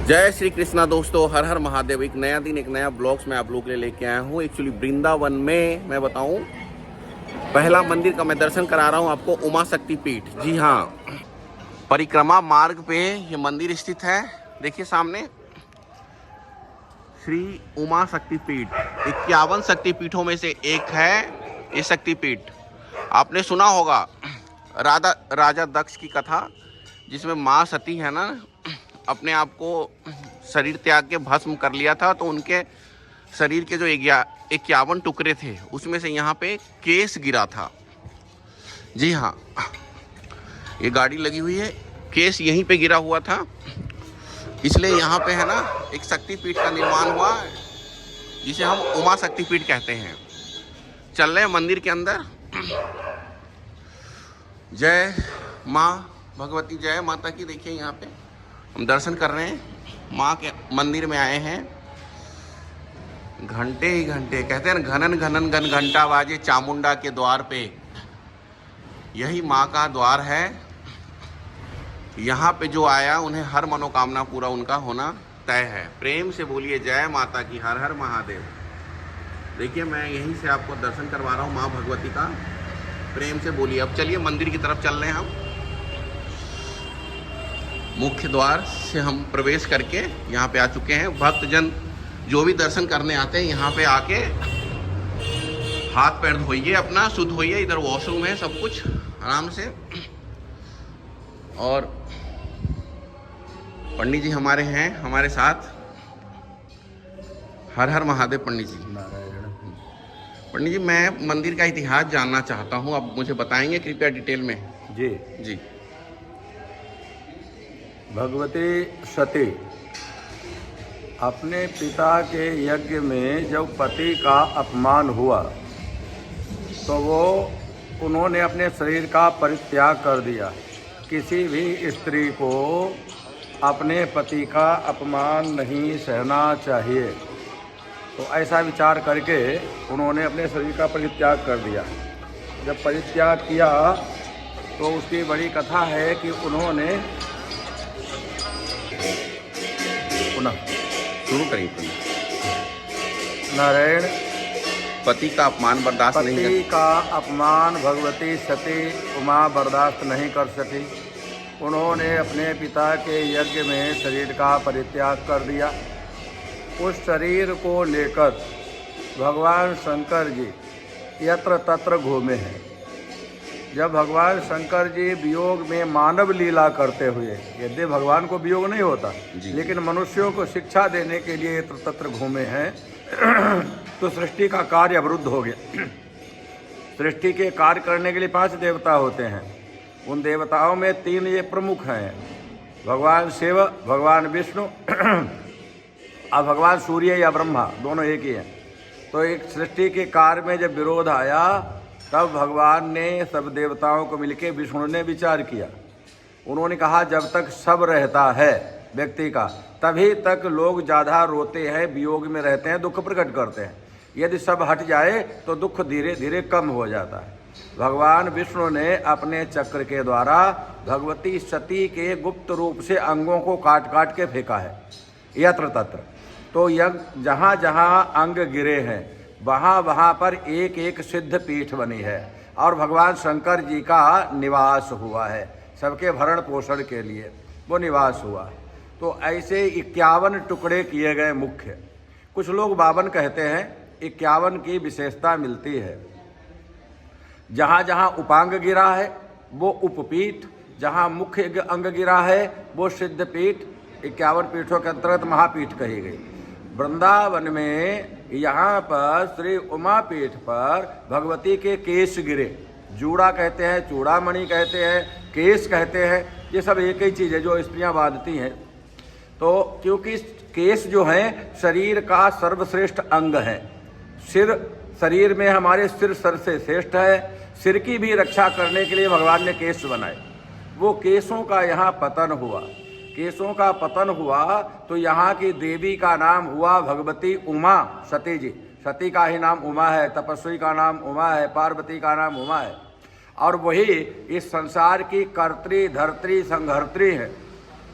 जय श्री कृष्णा दोस्तों, हर हर महादेव। एक नया दिन, एक नया ब्लॉग्स में आप लोग के लिए लेके आया हूँ। एक्चुअली वृंदावन में मैं बताऊँ, पहला मंदिर का मैं दर्शन करा रहा हूँ आपको, उमा शक्ति पीठ। जी हाँ, परिक्रमा मार्ग पे ये मंदिर स्थित है। देखिए सामने श्री उमा शक्ति पीठ 51 शक्तिपीठों में से एक है ये शक्तिपीठ। आपने सुना होगा राजा दक्ष की कथा, जिसमें माँ सती है ना, अपने आप को शरीर त्याग के भस्म कर लिया था। तो उनके शरीर के जो 51 टुकड़े थे, उसमें से यहाँ पे केस गिरा था। जी हाँ, ये गाड़ी लगी हुई है, केस यहीं पे गिरा हुआ था। इसलिए यहाँ पे है ना एक शक्तिपीठ का निर्माण हुआ, जिसे हम उमा शक्तिपीठ कहते हैं। चल रहे हैं मंदिर के अंदर। जय माँ भगवती, जय माता की। देखिए यहाँ पे हम दर्शन कर रहे हैं, माँ के मंदिर में आए हैं। घंटे ही घंटे, कहते हैं ना, घनन घनन घन घंटा बाजे चामुंडा के द्वार पे। यही माँ का द्वार है। यहाँ पे जो आया उन्हें हर मनोकामना पूरा उनका होना तय है। प्रेम से बोलिए जय माता की, हर हर महादेव। देखिए मैं यहीं से आपको दर्शन करवा रहा हूँ माँ भगवती का। प्रेम से बोलिए। अब चलिए मंदिर की तरफ चल रहे हैं हम। मुख्य द्वार से हम प्रवेश करके यहाँ पे आ चुके हैं। भक्तजन जो भी दर्शन करने आते हैं, यहाँ पे आके हाथ पैर धोइए, अपना शुद्ध होइए। इधर वॉशरूम है, सब कुछ आराम से। और पंडित जी हमारे हैं हमारे साथ। हर हर महादेव पंडित जी। पंडित जी, मैं मंदिर का इतिहास जानना चाहता हूँ, आप मुझे बताएंगे कृपया डिटेल में? जी जी। भगवती सती अपने पिता के यज्ञ में जब पति का अपमान हुआ तो उन्होंने अपने शरीर का परित्याग कर दिया। किसी भी स्त्री को अपने पति का अपमान नहीं सहना चाहिए। तो ऐसा विचार करके उन्होंने अपने शरीर का परित्याग कर दिया। जब परित्याग किया तो उसकी बड़ी कथा है कि उन्होंने शुरू करिए। नारायण, पति का अपमान बर्दाश्त नहीं पति का अपमान भगवती सती उमा बर्दाश्त नहीं कर सकी। उन्होंने अपने पिता के यज्ञ में शरीर का परित्याग कर दिया। उस शरीर को लेकर भगवान शंकर जी यत्र तत्र घूमे हैं। जब भगवान शंकर जी वियोग में मानव लीला करते हुए, यद्यपि भगवान को वियोग नहीं होता, लेकिन मनुष्यों को शिक्षा देने के लिए यत्र तत्र घूमे हैं, तो सृष्टि का कार्य अवरुद्ध हो गया। सृष्टि के कार्य करने के लिए 5 देवता होते हैं। उन देवताओं में 3 ये प्रमुख हैं, भगवान शिव, भगवान विष्णु और भगवान सूर्य या ब्रह्मा, दोनों एक ही हैं। तो एक सृष्टि के कार्य में जब विरोध आया, तब भगवान ने सब देवताओं को मिलकर विष्णु ने विचार किया। उन्होंने कहा जब तक सब रहता है व्यक्ति का, तभी तक लोग ज़्यादा रोते हैं, वियोग में रहते हैं, दुख प्रकट करते हैं। यदि सब हट जाए तो दुख धीरे धीरे कम हो जाता है। भगवान विष्णु ने अपने चक्र के द्वारा भगवती सती के गुप्त रूप से अंगों को काट काट के फेंका है यत्र तत्र। तो जहाँ जहाँ अंग गिरे हैं, वहाँ वहाँ पर एक एक सिद्ध पीठ बनी है और भगवान शंकर जी का निवास हुआ है। सबके भरण पोषण के लिए वो निवास हुआ। तो ऐसे 51 टुकड़े किए गए मुख्य। कुछ लोग 52 कहते हैं। 51 की विशेषता मिलती है। जहाँ जहाँ उपांग गिरा है वो उपपीठ, जहाँ मुख्य अंग गिरा है वो सिद्ध पीठ। 51 पीठों के अंतर्गत महापीठ कही गई। वृंदावन में यहाँ पर श्री उमा पीठ पर भगवती के केश गिरे। जूड़ा कहते हैं, चूड़ामणि कहते हैं, केश कहते हैं, ये सब एक ही चीज़ है जो स्त्रियाँ बांधती हैं। तो क्योंकि केश जो है शरीर का सर्वश्रेष्ठ अंग है। सिर, शरीर में हमारे सिर सर से श्रेष्ठ है। सिर की भी रक्षा करने के लिए भगवान ने केश बनाए। वो केशों का यहाँ पतन हुआ। केशों का पतन हुआ तो यहाँ की देवी का नाम हुआ भगवती उमा सती जी। सती का ही नाम उमा है, तपस्वी का नाम उमा है, पार्वती का नाम उमा है। और वही इस संसार की कर्त्री धर्त्री संहर्त्री है।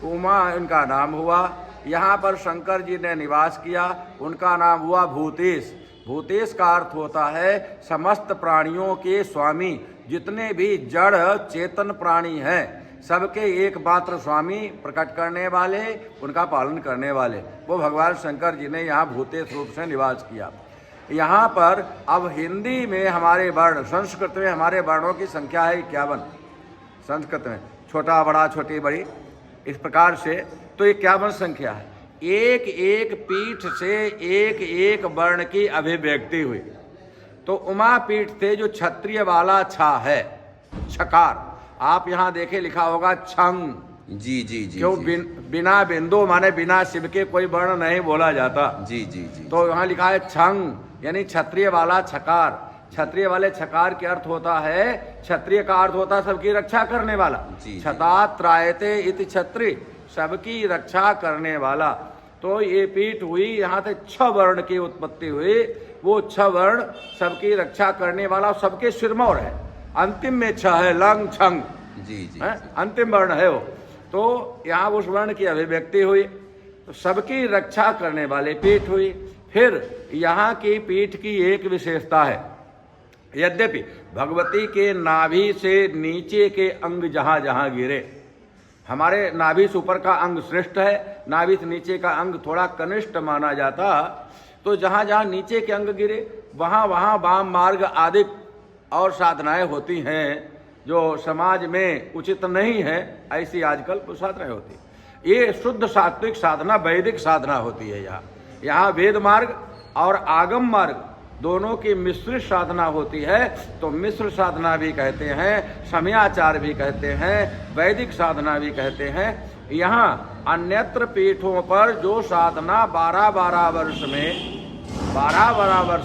उमा इनका नाम हुआ। यहाँ पर शंकर जी ने निवास किया। उनका नाम हुआ भूतेश। भूतेश का अर्थ होता है समस्त प्राणियों के स्वामी। जितने भी जड़ चेतन प्राणी हैं सबके एकमात्र स्वामी, प्रकट करने वाले, उनका पालन करने वाले, वो भगवान शंकर जी ने यहाँ भूतेश रूप से निवास किया। यहाँ पर अब हिंदी में हमारे वर्ण, संस्कृत में हमारे वर्णों की संख्या है 51। संस्कृत में छोटा बड़ा छोटी बड़ी इस प्रकार से तो 51 संख्या है। एक एक पीठ से एक एक वर्ण की अभिव्यक्ति हुई। तो उमा पीठ थे जो क्षत्रिय वाला छा है, छकार। आप यहाँ देखे लिखा होगा छंग। जी जी जी। क्यों? बिना बिंदु माने बिना शिव के कोई वर्ण नहीं बोला जाता। जी जी जी। तो यहाँ लिखा है छंग, यानी क्षत्रिय वाला छकार। क्षत्रिय वाले छकार के अर्थ होता है, क्षत्रिय का अर्थ होता है सबकी रक्षा करने वाला। क्षता त्रायते इति क्षत्रिय, सबकी रक्षा करने वाला। तो ये पीठ हुई, यहाँ से 6 वर्ण की उत्पत्ति हुई। वो 6 वर्ण सबकी रक्षा करने वाला, सबके सिरमौर है। अंतिम में 6 है, लंग छंग। जी जी। अंतिम वर्ण है वो। तो यहाँ उस वर्ण की अभिव्यक्ति हुई, तो सबकी रक्षा करने वाले पीठ हुई। फिर यहाँ की पीठ की एक विशेषता है, यद्यपि भगवती के नाभि से नीचे के अंग जहाँ जहाँ गिरे, हमारे नाभि से ऊपर का अंग श्रेष्ठ है, नाभि से नीचे का अंग थोड़ा कनिष्ठ माना जाता। तो जहाँ जहाँ नीचे के अंग गिरे वहाँ वहाँ वाम मार्ग आदि और साधनाएं होती हैं जो समाज में उचित नहीं है, ऐसी आजकल साधनाएं होती। ये शुद्ध सात्विक साधना, वैदिक साधना होती है। यहाँ वेद मार्ग और आगम मार्ग दोनों की मिश्रित साधना होती है। तो मिश्र साधना भी कहते हैं, समयाचार भी कहते हैं, वैदिक साधना भी कहते हैं। यहाँ अन्यत्र पीठों पर जो साधना 12-12 वर्ष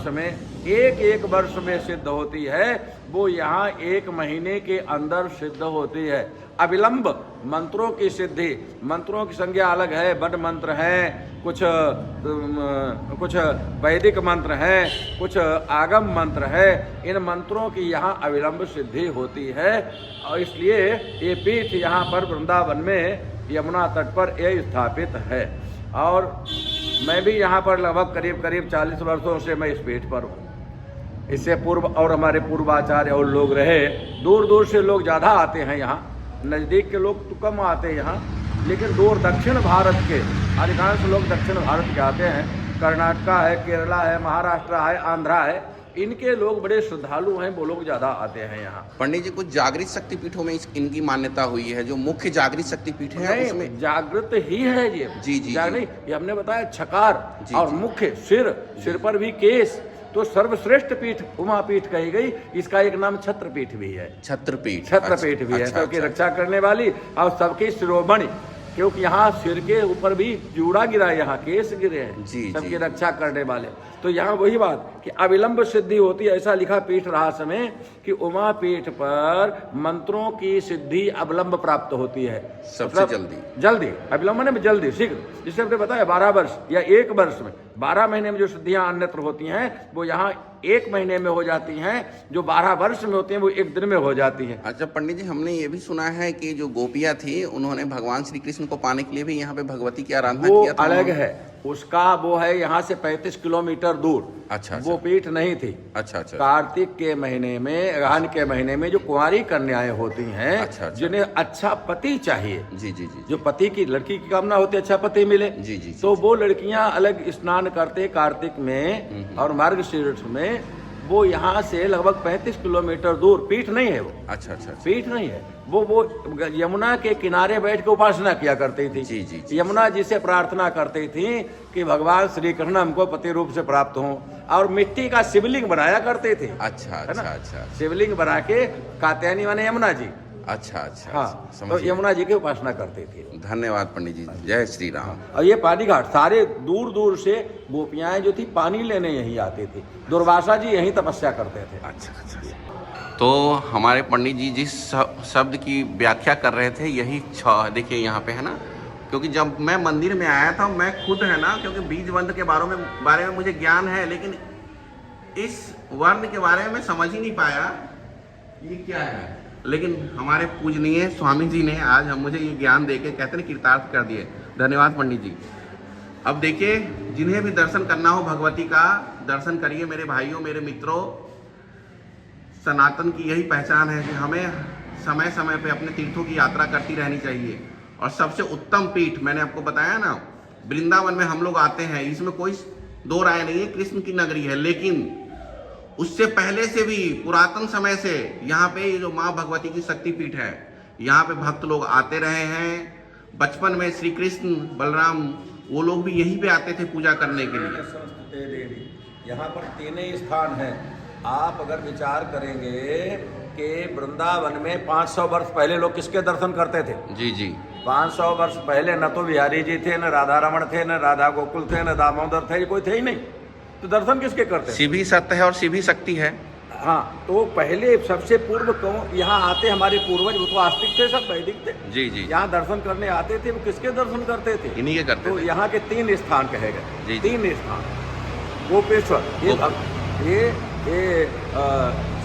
में एक वर्ष में सिद्ध होती है, वो यहाँ 1 महीने के अंदर सिद्ध होती है। अविलंब मंत्रों की सिद्धि, मंत्रों की संज्ञा अलग है। बड मंत्र हैं, कुछ वैदिक मंत्र हैं, कुछ आगम मंत्र है। इन मंत्रों की यहाँ अविलंब सिद्धि होती है। और इसलिए ये पीठ यहाँ पर वृंदावन में यमुना तट पर ये स्थापित है। और मैं भी यहाँ पर लगभग करीब 40 वर्षों से मैं इस पीठ पर हूँ। इससे पूर्व और हमारे पूर्वाचार्य और लोग रहे। दूर दूर से लोग ज़्यादा आते हैं यहाँ, नज़दीक के लोग तो कम आते हैं यहाँ, लेकिन दूर दक्षिण भारत के अधिकांश लोग दक्षिण भारत के आते हैं। कर्नाटका है, केरला है, महाराष्ट्र है, आंध्रा है, इनके लोग बड़े श्रद्धालु हैं, वो लोग ज़्यादा आते हैं यहाँ। पंडित जी, कुछ जागृत शक्तिपीठों में इनकी मान्यता हुई है, जो मुख्य जागृत शक्तिपीठ है उसमें जागृत ही है ये। जी जी। ये हमने बताया छकार और मुख्य सिर पर भी केस, तो सर्वश्रेष्ठ पीठ उमा पीठ कही गई। इसका एक नाम छत्रपीठ भी है। छत्रपीठ भी है, सबकी रक्षा करने वाली और सबकी शिरोमणि, क्योंकि यहाँ सिर के ऊपर भी जूड़ा गिरा है, यहाँ केस गिरे हैं, सबकी रक्षा करने वाले। तो यहाँ वही बात कि अविलंब सिद्धि होती है। ऐसा लिखा पीठ रहस्य में कि उमा पीठ पर मंत्रों की सिद्धि अविलंब प्राप्त होती है, सबसे जल्दी। अविलंब ने जल्दी, शीघ्र। जिससे हमने बताया 12 वर्ष या 1 वर्ष में, 12 महीने में जो सिद्धियां अन्यत्र होती हैं वो यहाँ 1 महीने में हो जाती हैं। जो 12 वर्ष में होती हैं वो 1 दिन में हो जाती है। अच्छा पंडित जी, हमने ये भी सुना है कि जो गोपियां थी उन्होंने भगवान श्री कृष्ण को पाने के लिए भी यहाँ पे भगवती की आराधना किया था। अलग है उसका, वो है यहाँ से 35 किलोमीटर दूर। अच्छा। वो पीठ नहीं थी। अच्छा। कार्तिक के महीने में, अगहन के महीने में जो कुंवारी कन्याएं होती हैं, जिन्हें अच्छा पति चाहिए, जी, जो पति की, लड़की की कामना होती है अच्छा पति मिले, जी, तो वो लड़कियां अलग स्नान करते कार्तिक में और मार्गशीर्ष में। वो यहाँ से लगभग 35 किलोमीटर दूर, पीठ नहीं है वो। अच्छा। पीठ नहीं है वो यमुना के किनारे बैठ के उपासना किया करती थी। जी। यमुना जी से प्रार्थना करती थी कि भगवान श्री कृष्ण हमको पति रूप से प्राप्त हों, और मिट्टी का शिवलिंग बनाया करते थे। अच्छा। शिवलिंग बना के, कात्यायनी माने यमुना जी। अच्छा। हाँ, तो यमुना जी की उपासना करते थे। धन्यवाद पंडित जी, जय श्री राम। और ये पानी घाट, सारे दूर दूर से गोपियाएं जो थी पानी लेने यहीं आती थी। दुर्वासा जी यहीं तपस्या करते थे। अच्छा। तो हमारे पंडित जी जिस शब्द की व्याख्या कर रहे थे, यही देखिए यहाँ पे है ना, क्योंकि जब मैं मंदिर में आया था, मैं खुद है ना, क्योंकि बीज वर्ण के बारे में मुझे ज्ञान है, लेकिन इस वर्ण के बारे में समझ ही नहीं पाया ये क्या है। लेकिन हमारे पूजनीय स्वामी जी ने आज मुझे ये ज्ञान देके कहते हैं कृतार्थ कर दिए। धन्यवाद पंडित जी। अब देखिए, जिन्हें भी दर्शन करना हो भगवती का, दर्शन करिए मेरे भाइयों, मेरे मित्रों। सनातन की यही पहचान है कि हमें समय समय पे अपने तीर्थों की यात्रा करती रहनी चाहिए। और सबसे उत्तम पीठ मैंने आपको बताया ना, वृंदावन में हम लोग आते हैं, इसमें कोई दो राय नहीं है, कृष्ण की नगरी है। लेकिन उससे पहले से भी पुरातन समय से यहाँ पे ये जो माँ भगवती की शक्तिपीठ है, यहाँ पे भक्त लोग आते रहे हैं। बचपन में श्री कृष्ण बलराम वो लोग भी यहीं पे आते थे पूजा करने के लिए। संस्कृते देवी, यहाँ पर तीन ही स्थान हैं। आप अगर विचार करेंगे कि वृंदावन में 500 वर्ष पहले लोग किसके दर्शन करते थे? जी जी। 500 वर्ष पहले न तो बिहारी जी थे, न राधा रमण थे, न राधा गोकुल थे, न दामोदर थे, कोई थे ही नहीं। तो दर्शन किसके करते? शिव ही सत्य है और शिव ही शक्ति है। हाँ, तो पहले सबसे पूर्व कौन यहाँ आते? हमारे पूर्वज, वो तो आस्तिक थे, सब वैदिक थे। जी जी। यहाँ दर्शन करने आते थे, वो किसके दर्शन करते थे? इन्हीं के करते तो थे। यहाँ के 3 स्थान कहे गए। जी। 3 स्थान। गोपेश्वर, ये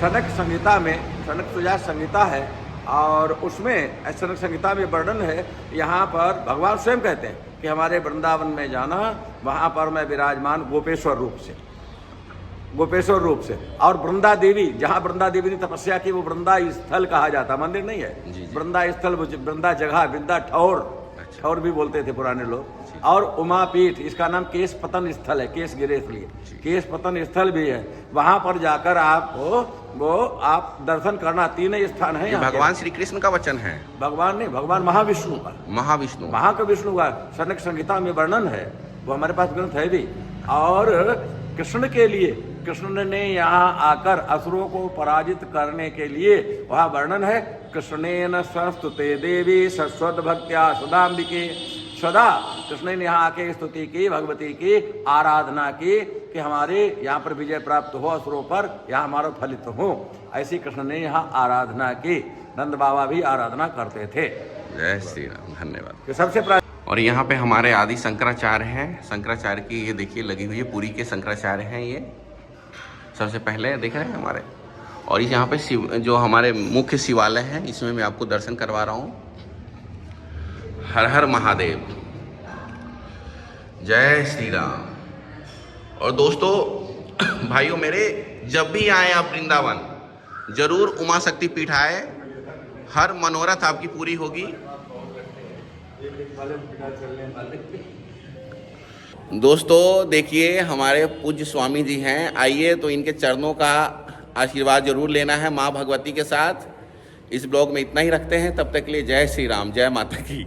सनक संहिता में, सनक सुजा संहिता है, और उसमें सनक संहिता में वर्णन है। यहाँ पर भगवान स्वयं कहते हैं कि हमारे वृंदावन में जाना, वहाँ पर मैं विराजमान गोपेश्वर रूप से, गोपेश्वर रूप से। और वृंदा देवी, जहाँ वृंदा देवी ने तपस्या की, वो वृंदा स्थल कहा जाता, मंदिर नहीं है। वृंदा स्थल, वृंदा जगह, वृंदा ठौर, ठौर भी बोलते थे पुराने लोग। और उमापीठ, इसका नाम केश पतन स्थल है, केश गिरे इसलिए केश पतन स्थल भी है। वहां पर जाकर आप दर्शन करना। 3 स्थान है। भगवान श्री कृष्ण का वचन है। भगवान नहीं, भगवान महाविष्णु का, महाविष्णु का सनक संहिता में वर्णन है। वो हमारे पास ग्रंथ है भी। और कृष्ण के लिए, कृष्ण ने यहाँ आकर असुरों को पराजित करने के लिए, वहाँ वर्णन है, कृष्णेन संस्तुते देवी सरस्वत भक्त्या सदाम्बिके। सदा कृष्ण ने यहाँ आके स्तुति की, भगवती की आराधना की कि हमारे यहाँ पर विजय प्राप्त हो असुरों पर, यहाँ हमारा फलित हो। ऐसी कृष्ण ने यहाँ आराधना की। नंद बाबा भी आराधना करते थे। जय श्री राम, धन्यवाद। सबसे और यहाँ पे हमारे आदि शंकराचार्य हैं। शंकराचार्य की ये देखिए लगी हुई है, पुरी के शंकराचार्य हैं ये। सबसे पहले देख रहे हैं हमारे। और यहाँ पे शिव, जो हमारे मुख्य शिवालय है, इसमें मैं आपको दर्शन करवा रहा हूँ। हर हर महादेव, जय श्री राम। और दोस्तों, भाइयों मेरे, जब भी आए आप वृंदावन, जरूर उमा शक्ति पीठ आए। हर मनोरथ आपकी पूरी होगी। दोस्तों देखिए, हमारे पूज्य स्वामी जी हैं। आइए तो इनके चरणों का आशीर्वाद जरूर लेना है माँ भगवती के साथ। इस ब्लॉग में इतना ही रखते हैं। तब तक के लिए जय श्री राम, जय माता की।